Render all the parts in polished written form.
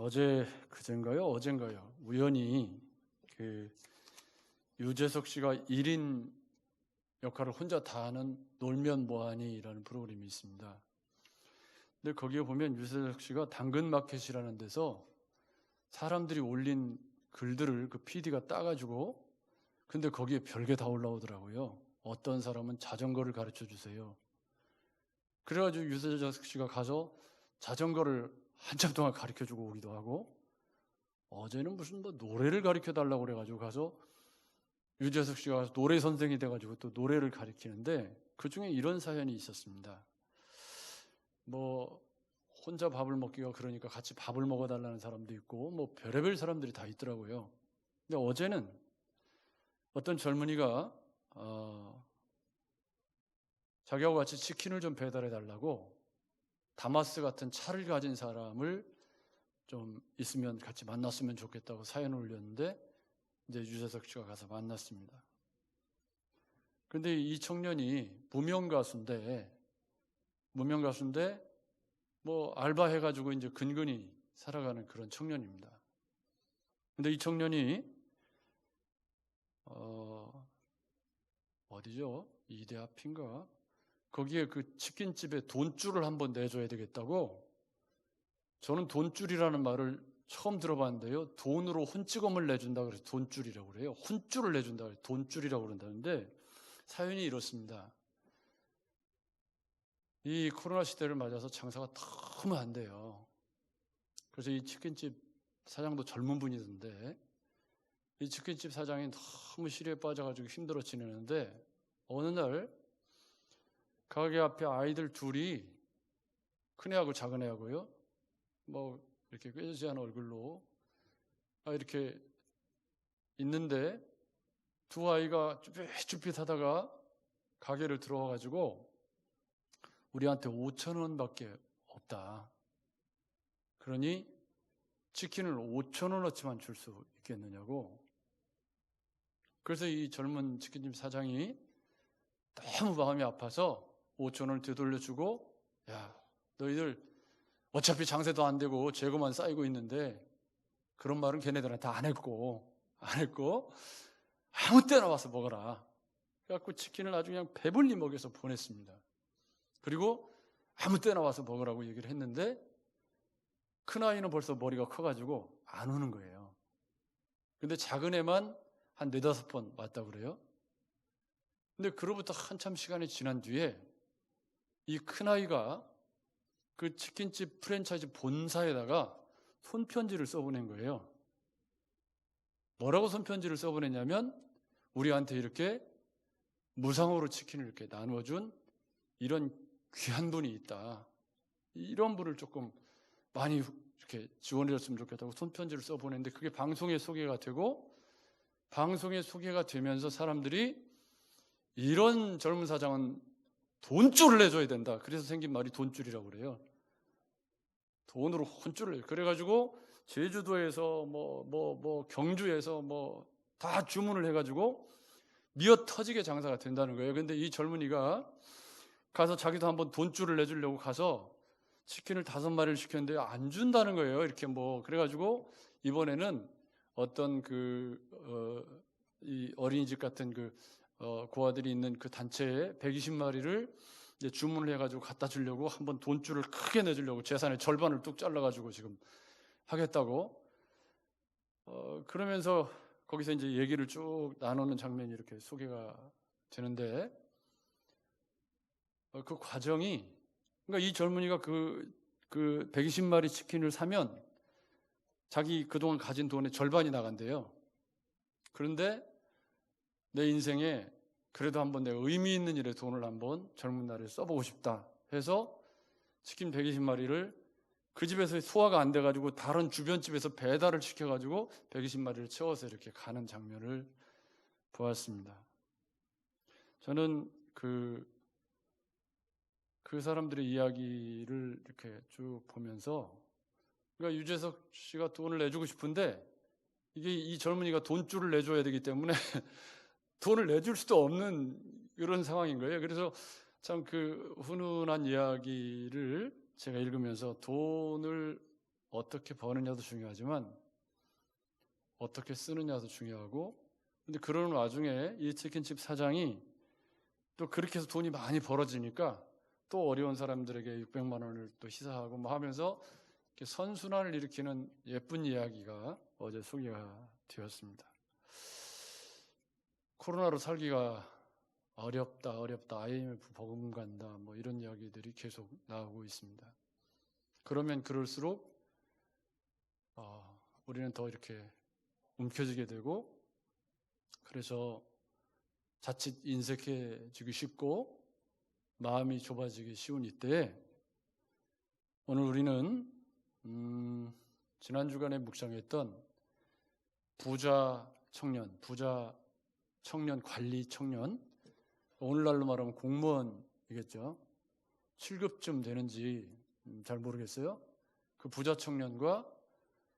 어젠가요? 우연히 그 유재석 씨가 1인 역할을 혼자 다 하는 놀면 뭐하니라는 프로그램이 있습니다. 근데 거기에 보면 유재석 씨가 당근마켓이라는 데서 사람들이 올린 글들을 그 PD가 따가지고, 근데 거기에 별게 다 올라오더라고요. 어떤 사람은 자전거를 가르쳐 주세요. 그래가지고 유재석 씨가 가서 자전거를 한참 동안 가르쳐 주고 오기도 하고, 어제는 무슨 노래를 가르쳐 달라고 그래가지고 가서 유재석 씨가 가서 노래 선생이 돼가지고 또 노래를 가르치는데, 그 중에 이런 사연이 있었습니다. 혼자 밥을 먹기가 그러니까 같이 밥을 먹어달라는 사람도 있고, 별의별 사람들이 다 있더라고요. 근데 어제는 어떤 젊은이가 자기하고 같이 치킨을 좀 배달해 달라고 다마스 같은 차를 가진 사람을 좀 있으면 같이 만났으면 좋겠다고 사연을 올렸는데, 이제 유재석 씨가 가서 만났습니다. 근데 이 청년이 무명 가수인데 알바해가지고 이제 근근히 살아가는 그런 청년입니다. 근데 이 청년이 어디죠? 이대 앞인가? 거기에 그 치킨집에 돈줄을 한번 내줘야 되겠다고. 저는 돈줄이라는 말을 처음 들어봤는데요. 돈으로 혼찌검을 내준다 그래서 돈줄이라고 그래요. 혼줄을 내준다 그래서 돈줄이라고 그런다는데, 사연이 이렇습니다. 이 코로나 시대를 맞아서 장사가 너무 안 돼요. 그래서 이 치킨집 사장도 젊은 분이던데, 이 치킨집 사장이 너무 시리에 빠져가지고 힘들어 지내는데, 어느 날 가게 앞에 아이들 둘이, 큰애하고 작은애하고요, 이렇게 꾀지한 얼굴로 이렇게 있는데, 두 아이가 쭈삣쭈삣하다가 가게를 들어와가지고 우리한테 5,000원밖에 없다. 그러니 치킨을 5,000원어치만 줄 수 있겠느냐고. 그래서 이 젊은 치킨집 사장이 너무 마음이 아파서 5,000원을 되돌려주고, 야, 너희들 어차피 장사도 안 되고 재고만 쌓이고 있는데, 그런 말은 걔네들한테 안 했고 아무 때나 와서 먹어라. 그래갖고 치킨을 아주 그냥 배불리 먹여서 보냈습니다. 그리고 아무 때나 와서 먹으라고 얘기를 했는데, 큰아이는 벌써 머리가 커가지고 안 오는 거예요. 근데 작은 애만 한 4-5번 왔다고 그래요. 근데 그로부터 한참 시간이 지난 뒤에 이 큰아이가 그 치킨집 프랜차이즈 본사에다가 손편지를 써보낸 거예요. 뭐라고 손편지를 써보냈냐면, 우리한테 이렇게 무상으로 치킨을 이렇게 나누어준 이런 귀한 분이 있다. 이런 분을 조금 많이 이렇게 지원해줬으면 좋겠다고 손편지를 써보냈는데, 그게 방송에 소개가 되고, 방송에 소개가 되면서 사람들이 이런 젊은 사장은 돈줄을 내줘야 된다. 그래서 생긴 말이 돈줄이라고 그래요. 돈으로 혼줄을. 그래가지고 제주도에서 경주에서 다 주문을 해가지고 미어 터지게 장사가 된다는 거예요. 근데 이 젊은이가 가서 자기도 한번 돈줄을 내주려고 가서 치킨을 5마리를 시켰는데 안 준다는 거예요. 이렇게 그래가지고 이번에는 어떤 이 어린이집 같은 고아들이 있는 그 단체에 120마리를 이제 주문을 해가지고 갖다 주려고 한번 돈줄을 크게 내주려고 재산의 절반을 뚝 잘라가지고 지금 하겠다고. 그러면서 거기서 이제 얘기를 쭉 나누는 장면이 이렇게 소개가 되는데, 그 과정이, 그러니까 이 젊은이가 그 120마리 치킨을 사면 자기 그동안 가진 돈의 절반이 나간대요. 그런데 내 인생에 그래도 한번 내가 의미 있는 일에 돈을 한번 젊은 날에 써보고 싶다 해서 치킨 120마리를 그 집에서 소화가 안 돼가지고 다른 주변 집에서 배달을 시켜가지고 120마리를 채워서 이렇게 가는 장면을 보았습니다. 저는 그 사람들의 이야기를 이렇게 쭉 보면서, 그러니까 유재석 씨가 돈을 내주고 싶은데 이게 이 젊은이가 돈줄을 내줘야 되기 때문에 돈을 내줄 수도 없는 이런 상황인 거예요. 그래서 참 그 훈훈한 이야기를 제가 읽으면서 돈을 어떻게 버느냐도 중요하지만 어떻게 쓰느냐도 중요하고, 근데 그러는 와중에 이 치킨집 사장이 또 그렇게 해서 돈이 많이 벌어지니까 또 어려운 사람들에게 600만 원을 또 희사하고 뭐 하면서 이렇게 선순환을 일으키는 예쁜 이야기가 어제 소개가 되었습니다. 코로나로 살기가 어렵다, IMF 버금간다, 뭐 이런 이야기들이 계속 나오고 있습니다. 그러면 그럴수록 우리는 더 이렇게 움켜쥐게 되고, 그래서 자칫 인색해지기 쉽고 마음이 좁아지기 쉬운 이때에 오늘 우리는 지난 주간에 묵상했던 부자 청년, 관리 청년, 오늘날로 말하면 공무원이겠죠. 7급쯤 되는지 잘 모르겠어요. 그 부자 청년과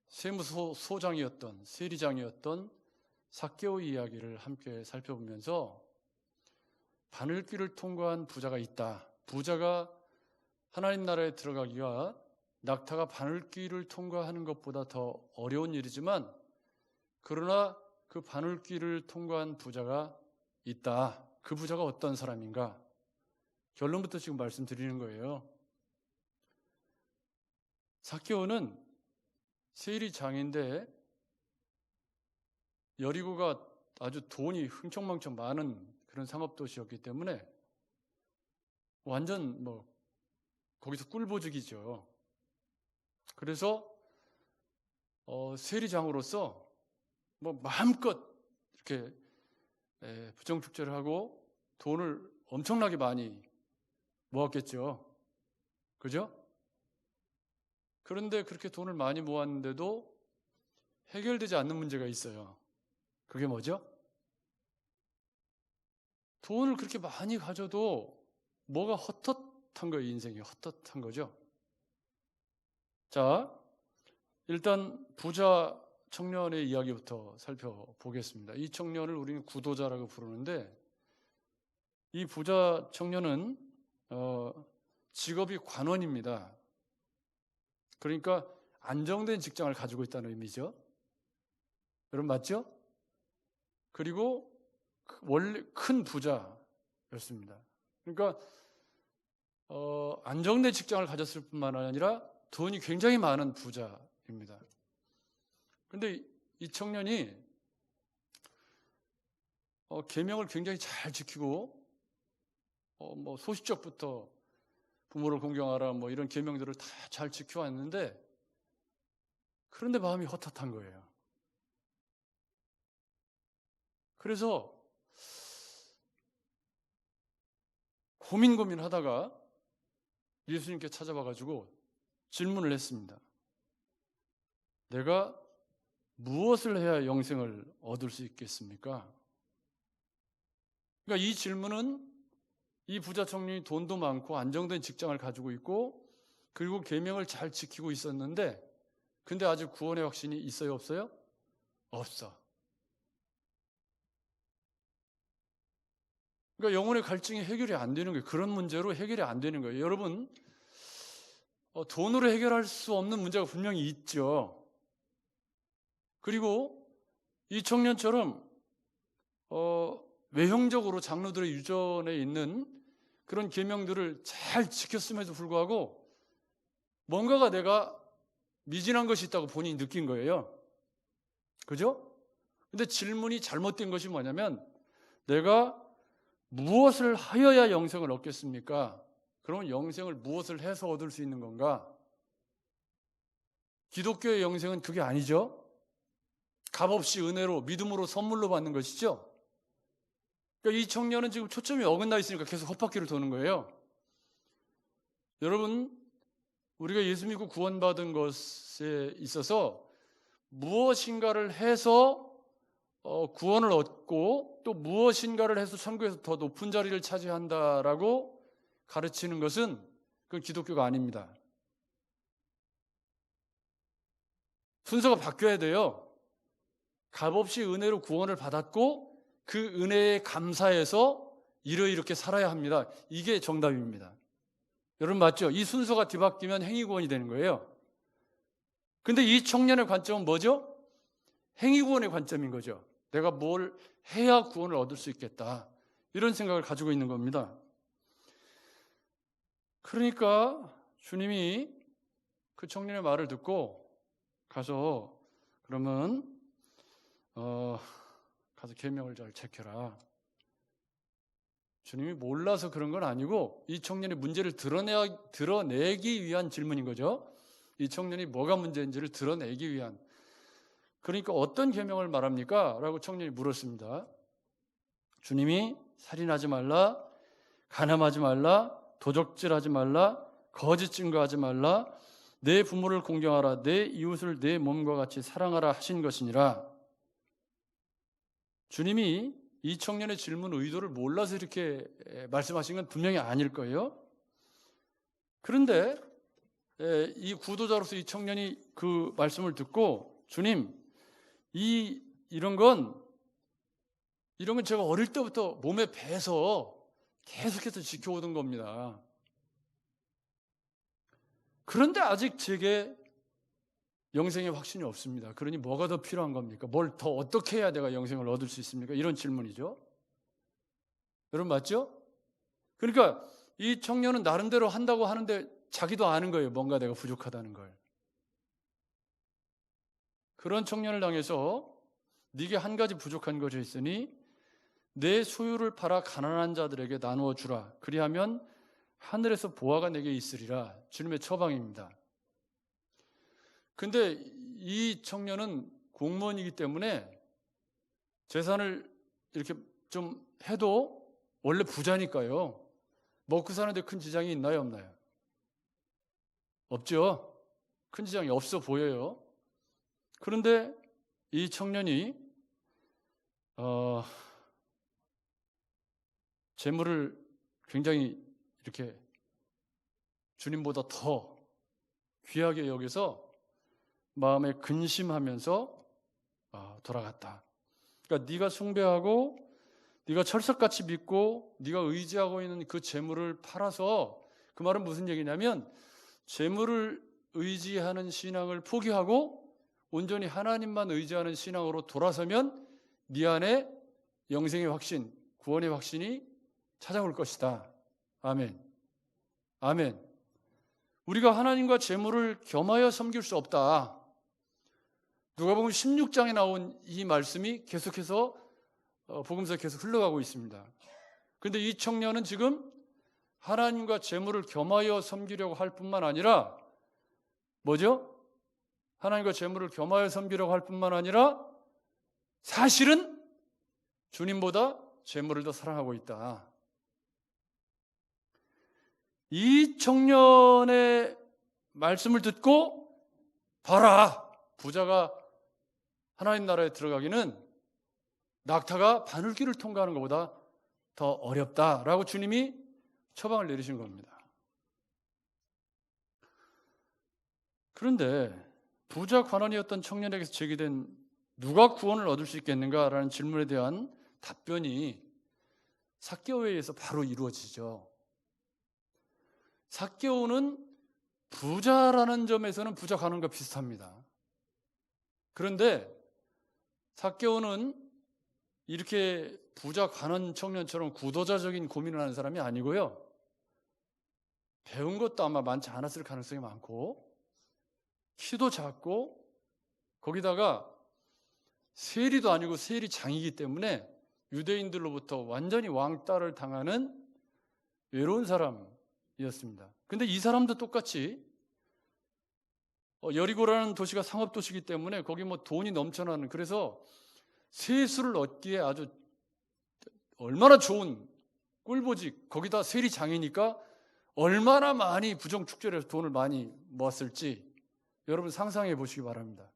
세무소장이었던, 세리장이었던 삭개오의 이야기를 함께 살펴보면서 바늘길을 통과한 부자가 있다. 부자가 하나님 나라에 들어가기가 낙타가 바늘길을 통과하는 것보다 더 어려운 일이지만, 그러나 그 바늘길을 통과한 부자가 있다. 그 부자가 어떤 사람인가? 결론부터 지금 말씀드리는 거예요. 삭개오는 세리장인데 여리고가 아주 돈이 흥청망청 많은 그런 상업도시였기 때문에 완전 거기서 꿀보직이죠. 그래서 세리장으로서 마음껏 이렇게 부정축제를 하고 돈을 엄청나게 많이 모았겠죠. 그죠? 그런데 그렇게 돈을 많이 모았는데도 해결되지 않는 문제가 있어요. 그게 뭐죠? 돈을 그렇게 많이 가져도 뭐가 헛헛한 거예요. 인생이 헛헛한 거죠. 자, 일단 부자 청년의 이야기부터 살펴보겠습니다. 이 청년을 우리는 구도자라고 부르는데, 이 부자 청년은 직업이 관원입니다. 그러니까 안정된 직장을 가지고 있다는 의미죠. 여러분 맞죠? 그리고 원래 큰 부자였습니다. 그러니까 안정된 직장을 가졌을 뿐만 아니라 돈이 굉장히 많은 부자입니다. 그런데 이 청년이 계명을 굉장히 잘 지키고 소시적부터 부모를 공경하라 이런 계명들을 다 잘 지켜왔는데, 그런데 마음이 헛헛한 거예요. 그래서 고민하다가 예수님께 찾아와가지고 질문을 했습니다. 내가 무엇을 해야 영생을 얻을 수 있겠습니까? 그러니까 이 질문은 이 부자 청년이 돈도 많고 안정된 직장을 가지고 있고 그리고 계명을 잘 지키고 있었는데, 근데 아직 구원의 확신이 있어요, 없어요? 없어. 그러니까 영혼의 갈증이 해결이 안 되는 거예요. 그런 문제로 해결이 안 되는 거예요. 여러분, 돈으로 해결할 수 없는 문제가 분명히 있죠. 그리고 이 청년처럼 외형적으로 장로들의 유전에 있는 그런 계명들을 잘 지켰음에도 불구하고 뭔가가 내가 미진한 것이 있다고 본인이 느낀 거예요. 그죠? 근데 질문이 잘못된 것이 뭐냐면, 내가 무엇을 하여야 영생을 얻겠습니까? 그러면 영생을 무엇을 해서 얻을 수 있는 건가? 기독교의 영생은 그게 아니죠. 값없이 은혜로, 믿음으로, 선물로 받는 것이죠. 그러니까 이 청년은 지금 초점이 어긋나 있으니까 계속 헛바퀴를 도는 거예요. 여러분, 우리가 예수 믿고 구원받은 것에 있어서 무엇인가를 해서 구원을 얻고 또 무엇인가를 해서 천국에서 더 높은 자리를 차지한다라고 가르치는 것은 그건 기독교가 아닙니다. 순서가 바뀌어야 돼요. 값없이 은혜로 구원을 받았고 그 은혜에 감사해서 이렇게 살아야 합니다. 이게 정답입니다. 여러분 맞죠? 이 순서가 뒤바뀌면 행위구원이 되는 거예요. 근데 이 청년의 관점은 뭐죠? 행위구원의 관점인 거죠. 내가 뭘 해야 구원을 얻을 수 있겠다, 이런 생각을 가지고 있는 겁니다. 그러니까 주님이 그 청년의 말을 듣고 가서 그러면 가서 계명을 잘 지켜라. 주님이 몰라서 그런 건 아니고 이 청년의 문제를 드러내기 위한 질문인 거죠. 이 청년이 뭐가 문제인지를 드러내기 위한. 그러니까 어떤 계명을 말합니까? 라고 청년이 물었습니다. 주님이 살인하지 말라, 간음하지 말라, 도적질하지 말라, 거짓 증거하지 말라, 내 부모를 공경하라, 내 이웃을 내 몸과 같이 사랑하라 하신 것이니라. 주님이 이 청년의 질문 의도를 몰라서 이렇게 말씀하신 건 분명히 아닐 거예요. 그런데 이 구도자로서 이 청년이 그 말씀을 듣고, 주님, 이런 건 제가 어릴 때부터 몸에 배서 계속해서 지켜오던 겁니다. 그런데 아직 제게 영생의 확신이 없습니다. 그러니 뭐가 더 필요한 겁니까? 뭘 더 어떻게 해야 내가 영생을 얻을 수 있습니까? 이런 질문이죠. 여러분 맞죠? 그러니까 이 청년은 나름대로 한다고 하는데 자기도 아는 거예요. 뭔가 내가 부족하다는 걸. 그런 청년을 향해서 네게 한 가지 부족한 것이 있으니 내 소유를 팔아 가난한 자들에게 나누어 주라. 그리하면 하늘에서 보화가 내게 있으리라. 주님의 처방입니다. 근데 이 청년은 공무원이기 때문에 재산을 이렇게 좀 해도 원래 부자니까요. 먹고 사는데 큰 지장이 있나요, 없나요? 없죠. 큰 지장이 없어 보여요. 그런데 이 청년이 재물을 굉장히 이렇게 주님보다 더 귀하게 여겨서 마음에 근심하면서 돌아갔다. 그러니까 네가 숭배하고 네가 철석같이 믿고 네가 의지하고 있는 그 재물을 팔아서, 그 말은 무슨 얘기냐면 재물을 의지하는 신앙을 포기하고 온전히 하나님만 의지하는 신앙으로 돌아서면 네 안에 영생의 확신, 구원의 확신이 찾아올 것이다. 아멘. 아멘. 우리가 하나님과 재물을 겸하여 섬길 수 없다. 누가복음 16장에 나온 이 말씀이 계속해서 복음서에 계속 흘러가고 있습니다. 그런데 이 청년은 지금 하나님과 재물을 겸하여 섬기려고 할 뿐만 아니라 뭐죠? 하나님과 재물을 겸하여 섬기려고 할 뿐만 아니라 사실은 주님보다 재물을 더 사랑하고 있다. 이 청년의 말씀을 듣고 봐라, 부자가 하나님 나라에 들어가기는 낙타가 바늘길을 통과하는 것보다 더 어렵다라고 주님이 처방을 내리신 겁니다. 그런데 부자 관원이었던 청년에게서 제기된 누가 구원을 얻을 수 있겠는가라는 질문에 대한 답변이 삭개오에 의해서 바로 이루어지죠. 삭개오는 부자라는 점에서는 부자 관원과 비슷합니다. 그런데 삭개오는 이렇게 부자 관원 청년처럼 구도자적인 고민을 하는 사람이 아니고요. 배운 것도 아마 많지 않았을 가능성이 많고, 키도 작고, 거기다가 세리도 아니고 세리장이기 때문에 유대인들로부터 완전히 왕따를 당하는 외로운 사람이었습니다. 근데 이 사람도 똑같이 여리고라는 도시가 상업도시이기 때문에 거기 뭐 돈이 넘쳐나는, 그래서 세수를 얻기에 아주 얼마나 좋은 꿀보직, 거기다 세리장이니까 얼마나 많이 부정축제를 해서 돈을 많이 모았을지 여러분 상상해 보시기 바랍니다.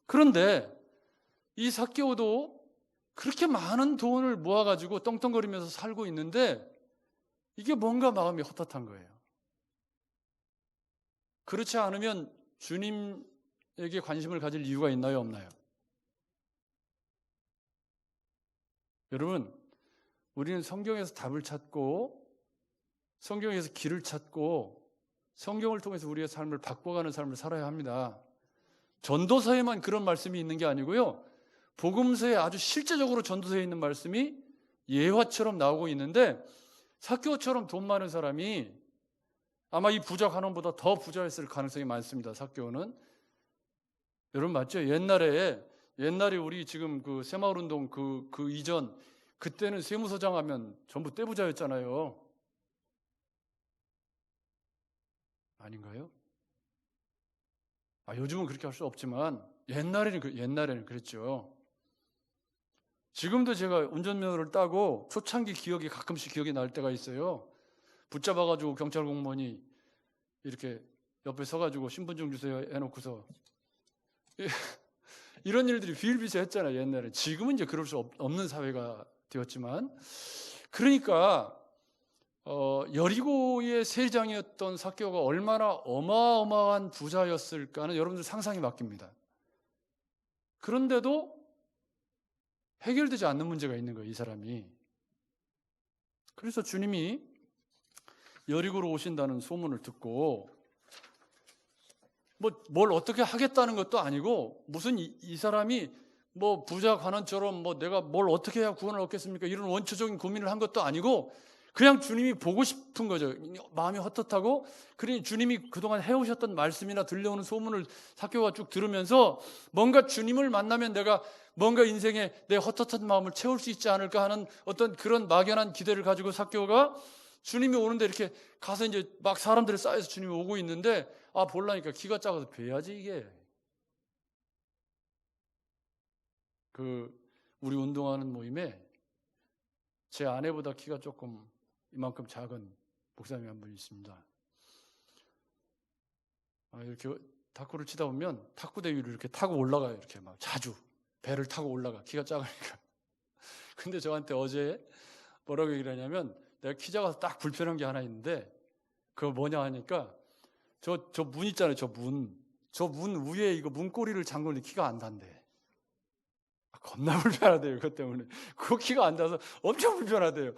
그런데 이 삭개오도 그렇게 많은 돈을 모아가지고 떵떵거리면서 살고 있는데 이게 뭔가 마음이 헛헛한 거예요. 그렇지 않으면 주님에게 관심을 가질 이유가 있나요, 없나요? 여러분, 우리는 성경에서 답을 찾고 성경에서 길을 찾고 성경을 통해서 우리의 삶을 바꿔가는 삶을 살아야 합니다. 전도서에만 그런 말씀이 있는 게 아니고요. 복음서에 아주 실제적으로 전도서에 있는 말씀이 예화처럼 나오고 있는데, 삭개오처럼 돈 많은 사람이 아마 이 부자 간원보다 더 부자였을 가능성이 많습니다. 삭개오는. 여러분 맞죠? 옛날에 우리 지금 그 새마을운동 그 이전, 그때는 세무서장 하면 전부 떼부자였잖아요. 아닌가요? 요즘은 그렇게 할 수 없지만 옛날에는 그랬죠. 지금도 제가 운전면허를 따고 초창기 가끔씩 기억이 날 때가 있어요. 붙잡아가지고 경찰 공무원이 이렇게 옆에 서가지고 신분증 주세요 해놓고서 이런 일들이 비일비재했잖아요. 옛날에. 지금은 이제 그럴 수 없는 사회가 되었지만, 그러니까 여리고의 세리장이었던 삭개오가 얼마나 어마어마한 부자였을까는 여러분들 상상이 맡깁니다. 그런데도 해결되지 않는 문제가 있는 거예요, 이 사람이. 그래서 주님이 여리고로 오신다는 소문을 듣고 뭘 어떻게 하겠다는 것도 아니고, 무슨 이 사람이 부자 관원처럼 내가 뭘 어떻게 해야 구원을 얻겠습니까? 이런 원초적인 고민을 한 것도 아니고, 그냥 주님이 보고 싶은 거죠. 마음이 헛헛하고, 그러니 주님이 그동안 해오셨던 말씀이나 들려오는 소문을 삭개오가 쭉 들으면서 뭔가 주님을 만나면 내가 뭔가 인생에 내 헛헛한 마음을 채울 수 있지 않을까 하는 어떤 그런 막연한 기대를 가지고 삭개오가 주님이 오는데 이렇게 가서 이제 막 사람들이 쌓여서 주님이 오고 있는데, 보려니까 키가 작아서 배야지 이게. 우리 운동하는 모임에 제 아내보다 키가 조금 이만큼 작은 목사님이 한 분 있습니다. 이렇게 탁구를 치다 보면 탁구대 위로 이렇게 타고 올라가요. 이렇게 막 자주 배를 타고 올라가, 키가 작으니까. 근데 저한테 어제 뭐라고 얘기를 하냐면, 내가 키 작아서 딱 불편한 게 하나 있는데 그거 뭐냐 하니까, 저 문 있잖아요. 저 문 위에 이거 문고리를 잠그는 키가 안 닿는데. 겁나 불편하대요. 그것 때문에. 그 키가 안 닿아서 엄청 불편하대요.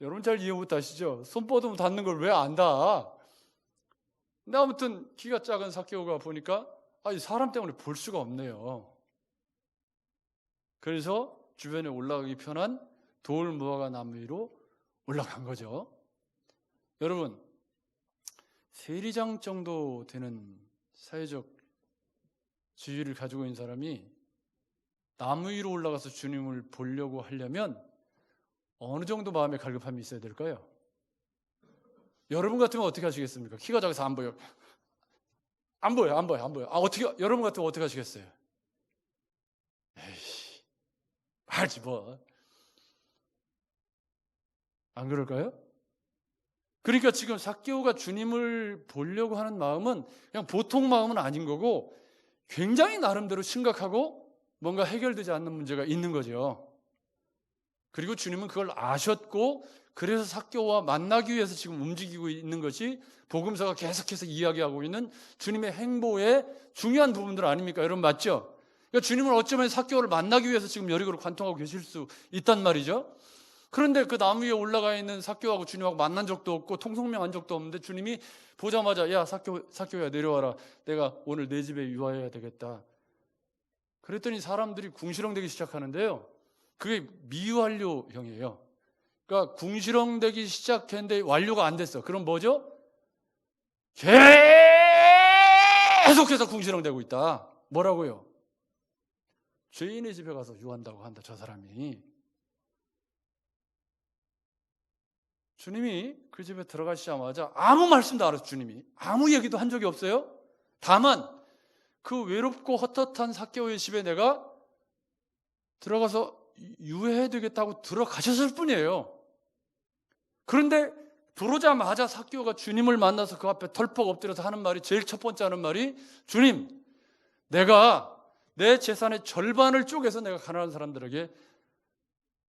여러분 잘 이해 못 하시죠? 손 뻗으면 닿는 걸 왜 안 닿아? 근데 아무튼 키가 작은 삭개오가 보니까 이 사람 때문에 볼 수가 없네요. 그래서 주변에 올라가기 편한 돌 무화과 나무 위로 올라간 거죠. 여러분, 세리장 정도 되는 사회적 지위를 가지고 있는 사람이 나무 위로 올라가서 주님을 보려고 하려면 어느 정도 마음의 갈급함이 있어야 될까요? 여러분 같으면 어떻게 하시겠습니까? 키가 작아서 안 보여. 안 보여. 어떻게, 여러분 같으면 어떻게 하시겠어요? 에이씨, 말지 뭐. 안 그럴까요? 그러니까 지금 삭개오가 주님을 보려고 하는 마음은 그냥 보통 마음은 아닌 거고, 굉장히 나름대로 심각하고 뭔가 해결되지 않는 문제가 있는 거죠. 그리고 주님은 그걸 아셨고, 그래서 삭개오와 만나기 위해서 지금 움직이고 있는 것이 복음서가 계속해서 이야기하고 있는 주님의 행보의 중요한 부분들 아닙니까? 여러분 맞죠? 그러니까 주님은 어쩌면 삭개오를 만나기 위해서 지금 여리고로 관통하고 계실 수 있단 말이죠. 그런데 그 나무 위에 올라가 있는 삭개오하고 주님하고 만난 적도 없고 통성명한 적도 없는데, 주님이 보자마자 야 삭개오야 내려와라, 내가 오늘 내 집에 유하여야 되겠다. 그랬더니 사람들이 궁시렁대기 시작하는데요. 그게 미완료형이에요. 그러니까 궁시렁대기 시작했는데 완료가 안 됐어. 그럼 뭐죠? 계속해서 궁시렁대고 있다. 뭐라고요? 죄인의 집에 가서 유한다고 한다, 저 사람이. 주님이 그 집에 들어가시자마자 아무 말씀도 안 하셨어요. 주님이 아무 얘기도 한 적이 없어요. 다만 그 외롭고 헛헛한 삭개오의 집에 내가 들어가서 유해해야 되겠다고 들어가셨을 뿐이에요. 그런데 들어오자마자 삭개오가 주님을 만나서 그 앞에 덜컥 엎드려서 하는 말이, 제일 첫 번째 하는 말이, 주님, 내가 내 재산의 절반을 쪼개서 내가 가난한 사람들에게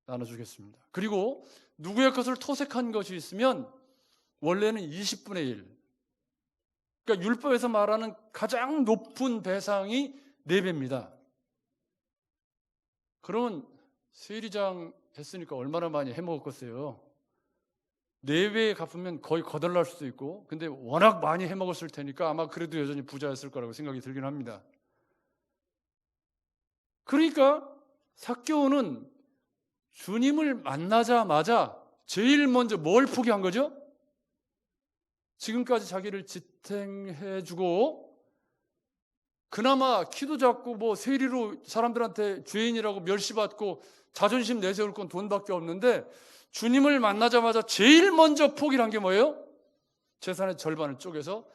나눠주겠습니다. 그리고 누구의 것을 토색한 것이 있으면 원래는 20분의 1. 그러니까 율법에서 말하는 가장 높은 배상이 4배입니다. 그러면 세리장 했으니까 얼마나 많이 해먹었겠어요. 4배에 갚으면 거의 거덜날 수도 있고, 근데 워낙 많이 해먹었을 테니까 아마 그래도 여전히 부자였을 거라고 생각이 들긴 합니다. 그러니까 삭개오는 주님을 만나자마자 제일 먼저 뭘 포기한 거죠? 지금까지 자기를 지탱해주고 그나마 키도 작고 뭐 세리로 사람들한테 죄인이라고 멸시받고 자존심 내세울 건 돈밖에 없는데 주님을 만나자마자 제일 먼저 포기를 한 게 뭐예요? 재산의 절반을 쪼개서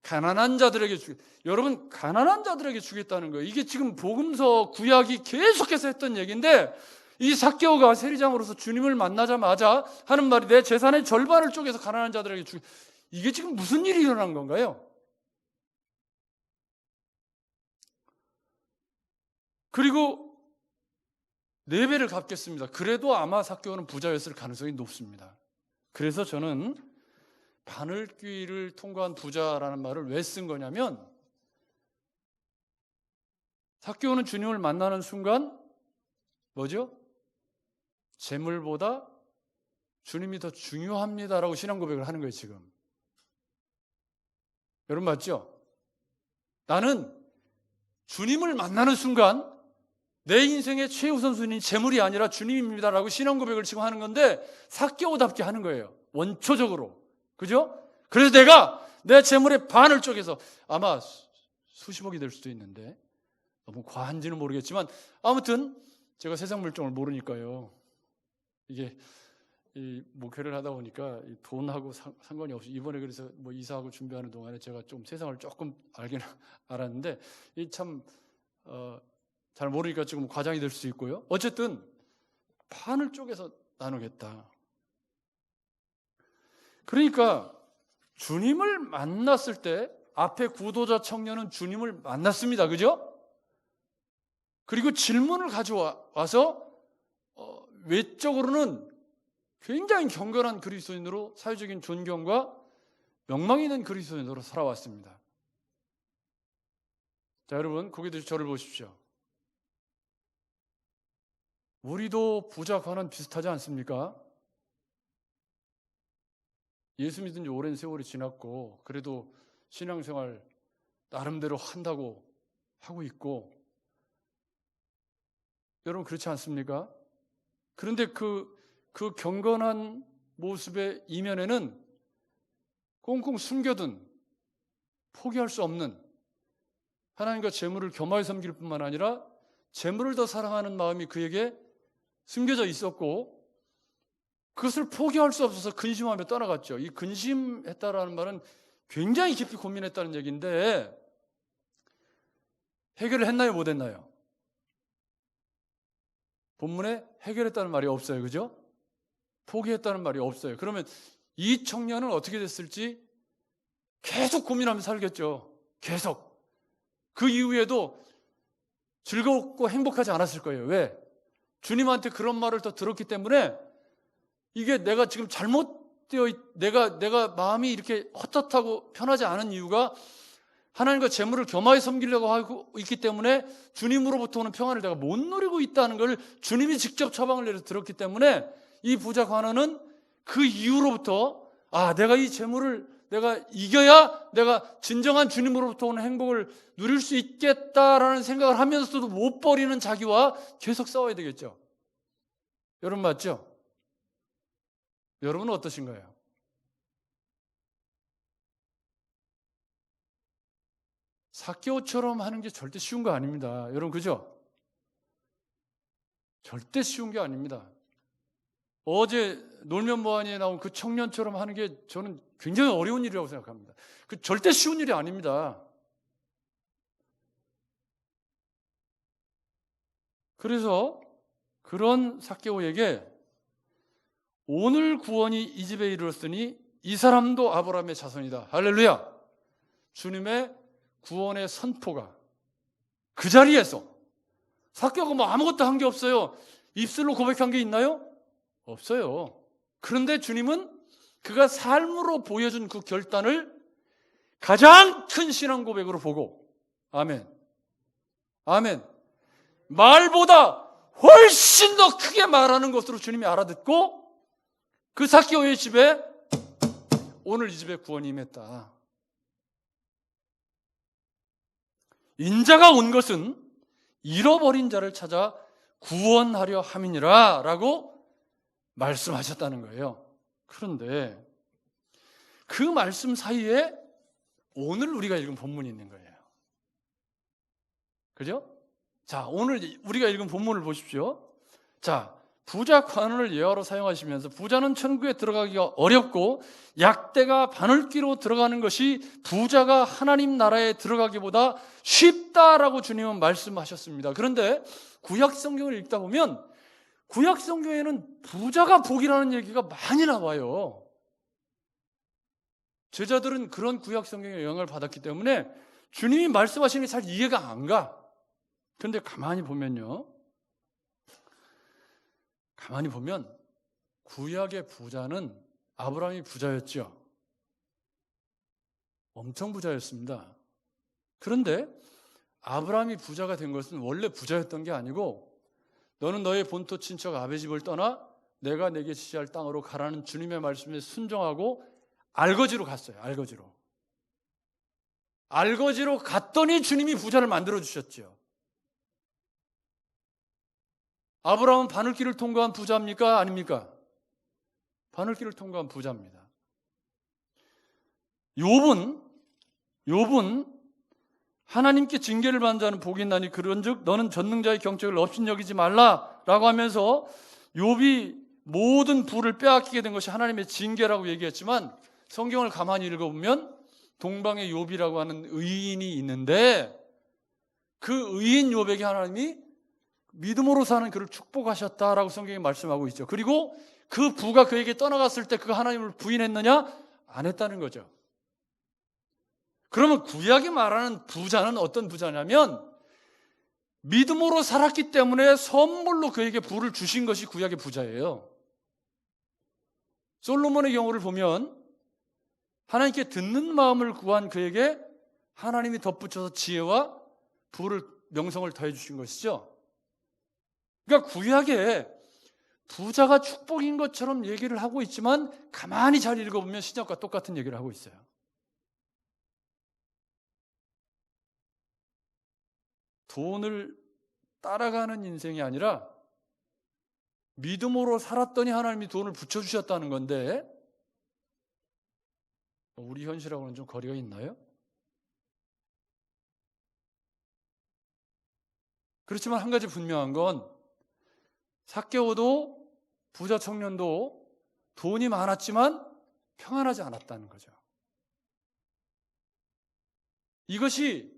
가난한 자들에게 여러분, 가난한 자들에게 주겠다는 거예요. 이게 지금 복음서 구약이 계속해서 했던 얘기인데, 이 삭개오가 세리장으로서 주님을 만나자마자 하는 말이 내 재산의 절반을 쪼개서 가난한 자들에게 이게 지금 무슨 일이 일어난 건가요? 그리고 4배를 갚겠습니다. 그래도 아마 삭개오는 부자였을 가능성이 높습니다. 그래서 저는 바늘귀를 통과한 부자라는 말을 왜 쓴 거냐면, 삭개오는 주님을 만나는 순간 뭐죠? 재물보다 주님이 더 중요합니다라고 신앙 고백을 하는 거예요. 지금 여러분 맞죠? 나는 주님을 만나는 순간 내 인생의 최우선순위는 재물이 아니라 주님입니다라고 신앙 고백을 지금 하는 건데, 삭개오답게 하는 거예요. 원초적으로. 그죠? 그래서 내가 내 재물의 반을 쪼개서, 아마 수십억이 될 수도 있는데 너무 과한지는 모르겠지만, 아무튼 제가 세상 물정을 모르니까요. 이게 이 목회를 하다 보니까 돈하고 상관이 없이, 이번에 그래서 뭐 이사하고 준비하는 동안에 제가 좀 세상을 조금 알긴 알았는데, 이 참 잘 모르니까 지금 과장이 될 수 있고요. 어쨌든 반을 쪼개서 나누겠다. 그러니까 주님을 만났을 때 앞에 구도자 청년은 주님을 만났습니다. 그죠? 그리고 질문을 가져와서 외적으로는 굉장히 경건한 그리스도인으로 사회적인 존경과 명망이 있는 그리스도인으로 살아왔습니다. 자, 여러분 고개들 저를 보십시오. 우리도 부자과는 비슷하지 않습니까? 예수 믿은 지 오랜 세월이 지났고 그래도 신앙생활 나름대로 한다고 하고 있고, 여러분 그렇지 않습니까? 그런데 그 경건한 모습의 이면에는 꽁꽁 숨겨둔 포기할 수 없는 하나님과 재물을 겸하여 섬길 뿐만 아니라 재물을 더 사랑하는 마음이 그에게 숨겨져 있었고, 그것을 포기할 수 없어서 근심하며 떠나갔죠. 이 근심했다라는 말은 굉장히 깊이 고민했다는 얘기인데, 해결을 했나요? 못 했나요? 본문에 해결했다는 말이 없어요. 그죠? 포기했다는 말이 없어요. 그러면 이 청년은 어떻게 됐을지 계속 고민하며 살겠죠. 계속. 그 이후에도 즐겁고 행복하지 않았을 거예요. 왜? 주님한테 그런 말을 더 들었기 때문에, 이게 내가 지금 내가 마음이 이렇게 헛헛하고 편하지 않은 이유가 하나님과 재물을 겸하여 섬기려고 하고 있기 때문에 주님으로부터 오는 평안을 내가 못 누리고 있다는 걸 주님이 직접 처방을 내려 들었기 때문에, 이 부자 관원은 그 이후로부터 내가 이 재물을 내가 이겨야 내가 진정한 주님으로부터 오는 행복을 누릴 수 있겠다라는 생각을 하면서도 못 버리는 자기와 계속 싸워야 되겠죠. 여러분 맞죠? 여러분은 어떠신가요? 삭개오처럼 하는 게 절대 쉬운 거 아닙니다. 여러분 그죠? 절대 쉬운 게 아닙니다. 어제 놀면 뭐하니에 나온 그 청년처럼 하는 게 저는 굉장히 어려운 일이라고 생각합니다. 그 절대 쉬운 일이 아닙니다. 그래서 그런 삭개오에게 오늘 구원이 이 집에 이르렀으니 이 사람도 아브라함의 자손이다. 할렐루야. 주님의 구원의 선포가 그 자리에서, 삭개오가 뭐 아무것도 한 게 없어요. 입술로 고백한 게 있나요? 없어요. 그런데 주님은 그가 삶으로 보여준 그 결단을 가장 큰 신앙 고백으로 보고, 아멘, 아멘, 말보다 훨씬 더 크게 말하는 것으로 주님이 알아듣고, 그 삭개오의 집에 오늘 이 집에 구원이 임했다. 인자가 온 것은 잃어버린 자를 찾아 구원하려 함이니라 라고 말씀하셨다는 거예요. 그런데 그 말씀 사이에 오늘 우리가 읽은 본문이 있는 거예요. 그죠? 자, 오늘 우리가 읽은 본문을 보십시오. 자, 부자 관원을 예화로 사용하시면서 부자는 천국에 들어가기가 어렵고 약대가 바늘귀로 들어가는 것이 부자가 하나님 나라에 들어가기보다 쉽다라고 주님은 말씀하셨습니다. 그런데 구약 성경을 읽다 보면 구약 성경에는 부자가 복이라는 얘기가 많이 나와요. 제자들은 그런 구약 성경의 영향을 받았기 때문에 주님이 말씀하시는 게 잘 이해가 안 가. 그런데 가만히 보면 구약의 부자는 아브라함이 부자였죠. 엄청 부자였습니다. 그런데 아브라함이 부자가 된 것은 원래 부자였던 게 아니고 너는 너의 본토 친척 아베 집을 떠나 내가 내게 지시할 땅으로 가라는 주님의 말씀에 순종하고 알거지로 갔어요. 알거지로 갔더니 주님이 부자를 만들어 주셨죠. 아브라함은 바늘길을 통과한 부자입니까? 아닙니까? 바늘길을 통과한 부자입니다. 욥은 하나님께 징계를 받는 자는 복이 있나니 그런즉 너는 전능자의 경책을 업신여기지 말라라고 하면서 욥이 모든 부를 빼앗기게 된 것이 하나님의 징계라고 얘기했지만 성경을 가만히 읽어보면 동방의 욥이라고 하는 의인이 있는데 그 의인 욥에게 하나님이 믿음으로 사는 그를 축복하셨다라고 성경이 말씀하고 있죠. 그리고 그 부가 그에게 떠나갔을 때 그 하나님을 부인했느냐? 안 했다는 거죠. 그러면 구약이 말하는 부자는 어떤 부자냐면 믿음으로 살았기 때문에 선물로 그에게 부를 주신 것이 구약의 부자예요. 솔로몬의 경우를 보면 하나님께 듣는 마음을 구한 그에게 하나님이 덧붙여서 지혜와 부를 명성을 더해 주신 것이죠. 그러니까 구약에 부자가 축복인 것처럼 얘기를 하고 있지만 가만히 잘 읽어보면 신약과 똑같은 얘기를 하고 있어요. 돈을 따라가는 인생이 아니라 믿음으로 살았더니 하나님이 돈을 붙여주셨다는 건데 우리 현실하고는 좀 거리가 있나요? 그렇지만 한 가지 분명한 건 삭개오도 부자 청년도 돈이 많았지만 평안하지 않았다는 거죠. 이것이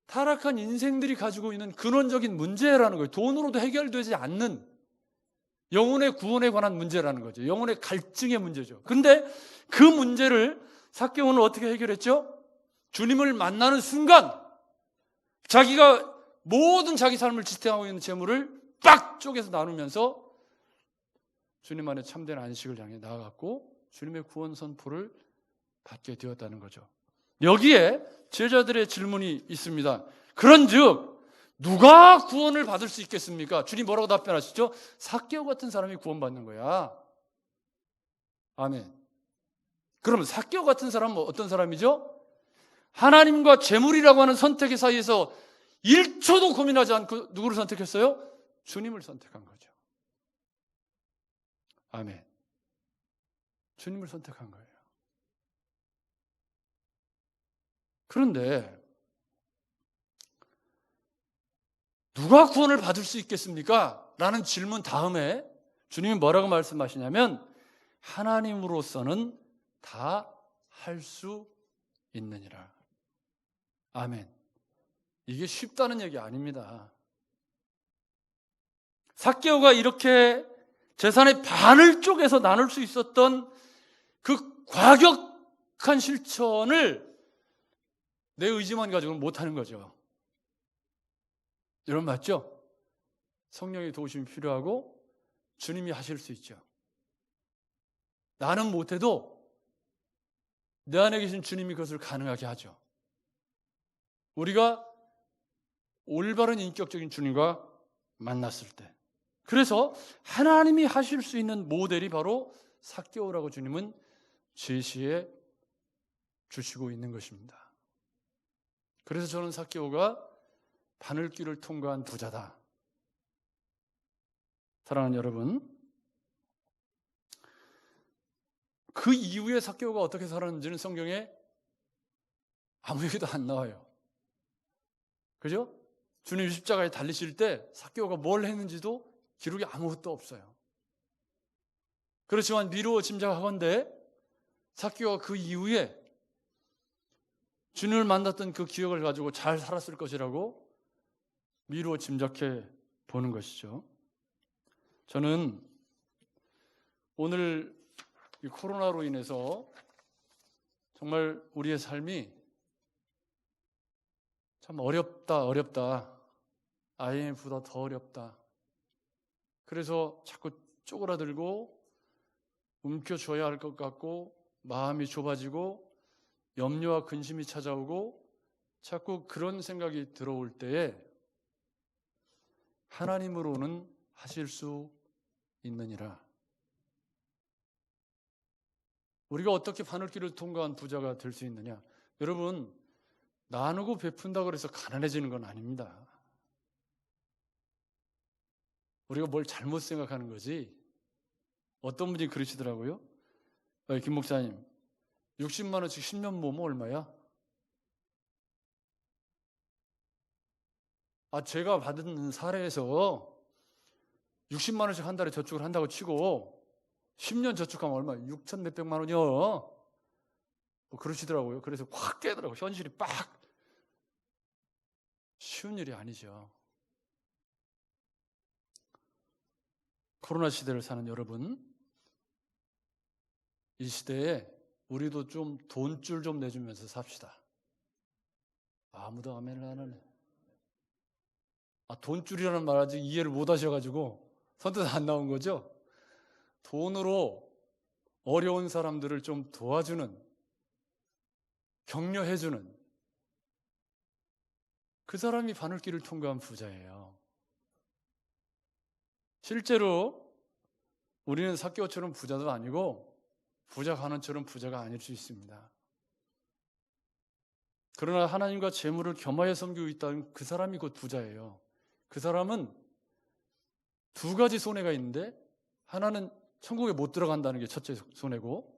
타락한 인생들이 가지고 있는 근원적인 문제라는 거예요. 돈으로도 해결되지 않는 영혼의 구원에 관한 문제라는 거죠. 영혼의 갈증의 문제죠. 그런데 그 문제를 삭개오는 어떻게 해결했죠? 주님을 만나는 순간 자기가 모든 자기 삶을 지탱하고 있는 재물을 빡 쪼개서 나누면서 주님 안에 참된 안식을 향해 나아갔고 주님의 구원 선포를 받게 되었다는 거죠. 여기에 제자들의 질문이 있습니다. 그런즉 누가 구원을 받을 수 있겠습니까? 주님 뭐라고 답변하시죠? 삭개오 같은 사람이 구원받는 거야. 아멘. 그러면 삭개오 같은 사람은 어떤 사람이죠? 하나님과 재물이라고 하는 선택의 사이에서 1초도 고민하지 않고 누구를 선택했어요? 주님을 선택한 거죠. 아멘. 주님을 선택한 거예요. 그런데 누가 구원을 받을 수 있겠습니까? 라는 질문 다음에 주님이 뭐라고 말씀하시냐면 하나님으로서는 다 할 수 있느니라. 아멘. 이게 쉽다는 얘기 아닙니다. 삭개오가 이렇게 재산의 반을 쪼개서 나눌 수 있었던 그 과격한 실천을 내 의지만 가지고는 못하는 거죠. 여러분 맞죠? 성령의 도우심이 필요하고 주님이 하실 수 있죠. 나는 못해도 내 안에 계신 주님이 그것을 가능하게 하죠. 우리가 올바른 인격적인 주님과 만났을 때. 그래서 하나님이 하실 수 있는 모델이 바로 삭개오라고 주님은 제시해 주시고 있는 것입니다. 그래서 저는 삭개오가 바늘길을 통과한 부자다. 사랑하는 여러분, 그 이후에 삭개오가 어떻게 살았는지는 성경에 아무 얘기도 안 나와요. 그죠? 주님 십자가에 달리실 때 삭개오가 뭘 했는지도 기록이 아무것도 없어요. 그렇지만 미루어 짐작하건대 삭개오가 그 이후에 주님을 만났던 그 기억을 가지고 잘 살았을 것이라고 미루어 짐작해 보는 것이죠. 저는 오늘 이 코로나로 인해서 정말 우리의 삶이 참 어렵다. IMF보다 더 어렵다. 그래서 자꾸 쪼그라들고 움켜줘야 할 것 같고 마음이 좁아지고 염려와 근심이 찾아오고 자꾸 그런 생각이 들어올 때에 하나님으로는 하실 수 있느니라. 우리가 어떻게 바늘길을 통과한 부자가 될 수 있느냐? 여러분, 나누고 베푼다고 해서 가난해지는 건 아닙니다. 우리가 뭘 잘못 생각하는 거지. 어떤 분이 그러시더라고요. 김 목사님, 60만 원씩 10년 모으면 얼마야? 제가 받은 사례에서 60만 원씩 한 달에 저축을 한다고 치고 10년 저축하면 얼마? 6천 몇백만 원이요. 그러시더라고요. 그래서 확 깨더라고요. 현실이 빡. 쉬운 일이 아니죠. 코로나 시대를 사는 여러분, 이 시대에 우리도 좀 돈줄 좀 내주면서 삽시다. 아무도 아멘을 안 하네. 돈줄이라는 말 아직 이해를 못 하셔가지고 선뜻 안 나온 거죠? 돈으로 어려운 사람들을 좀 도와주는, 격려해주는 그 사람이 바늘길을 통과한 부자예요. 실제로 우리는 삭개오처럼 부자도 아니고 부자 간원처럼 부자가 아닐 수 있습니다. 그러나 하나님과 재물을 겸하여 섬기고 있다는 그 사람이 곧 부자예요. 그 사람은 두 가지 손해가 있는데 하나는 천국에 못 들어간다는 게 첫째 손해고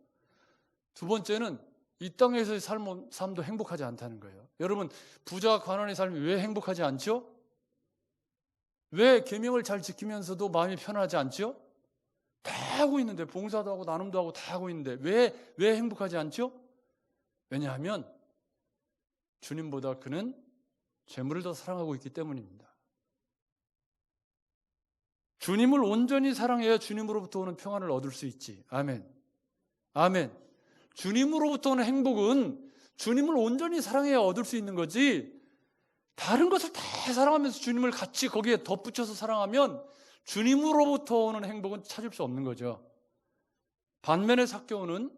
두 번째는 이 땅에서의 삶도 행복하지 않다는 거예요. 여러분, 부자 관원의 삶이 왜 행복하지 않죠? 왜 계명을 잘 지키면서도 마음이 편하지 않죠? 다 하고 있는데, 봉사도 하고 나눔도 하고 다 하고 있는데 왜 행복하지 않죠? 왜냐하면 주님보다 그는 재물을 더 사랑하고 있기 때문입니다. 주님을 온전히 사랑해야 주님으로부터 오는 평안을 얻을 수 있지. 아멘. 아멘. 주님으로부터 오는 행복은 주님을 온전히 사랑해야 얻을 수 있는 거지, 다른 것을 다 사랑하면서 주님을 같이 거기에 덧붙여서 사랑하면 주님으로부터 오는 행복은 찾을 수 없는 거죠. 반면에 삭개오는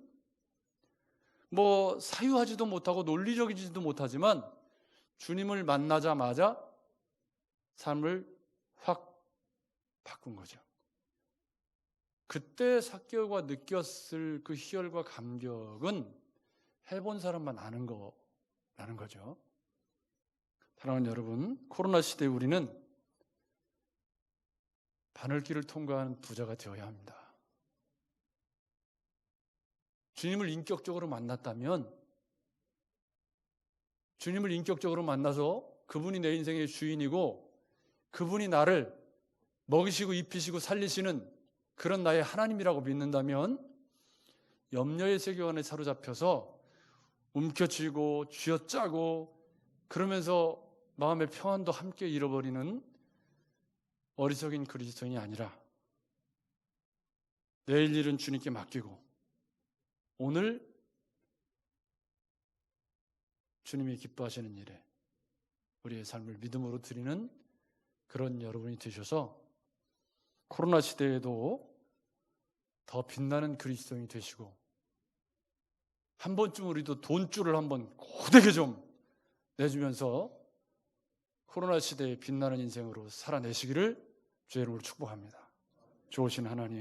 사유하지도 못하고 논리적이지도 못하지만 주님을 만나자마자 삶을 확 바꾼 거죠. 그때 삭개오가 느꼈을 그 희열과 감격은 해본 사람만 아는 거라는 거죠. 사랑하는 여러분, 코로나 시대에 우리는 바늘길을 통과한 부자가 되어야 합니다. 주님을 인격적으로 만났다면, 주님을 인격적으로 만나서 그분이 내 인생의 주인이고 그분이 나를 먹이시고 입히시고 살리시는 그런 나의 하나님이라고 믿는다면 염려의 세계관에 사로잡혀서 움켜쥐고 쥐어짜고 그러면서 마음의 평안도 함께 잃어버리는 어리석인 그리스도인이 아니라 내일 일은 주님께 맡기고 오늘 주님이 기뻐하시는 일에 우리의 삶을 믿음으로 드리는 그런 여러분이 되셔서 코로나 시대에도 더 빛나는 그리스도인이 되시고 한 번쯤 우리도 돈줄을 한번 고되게 좀 내주면서 코로나 시대에 빛나는 인생으로 살아내시기를 주의 이름으로 축복합니다. 좋으신 하나님,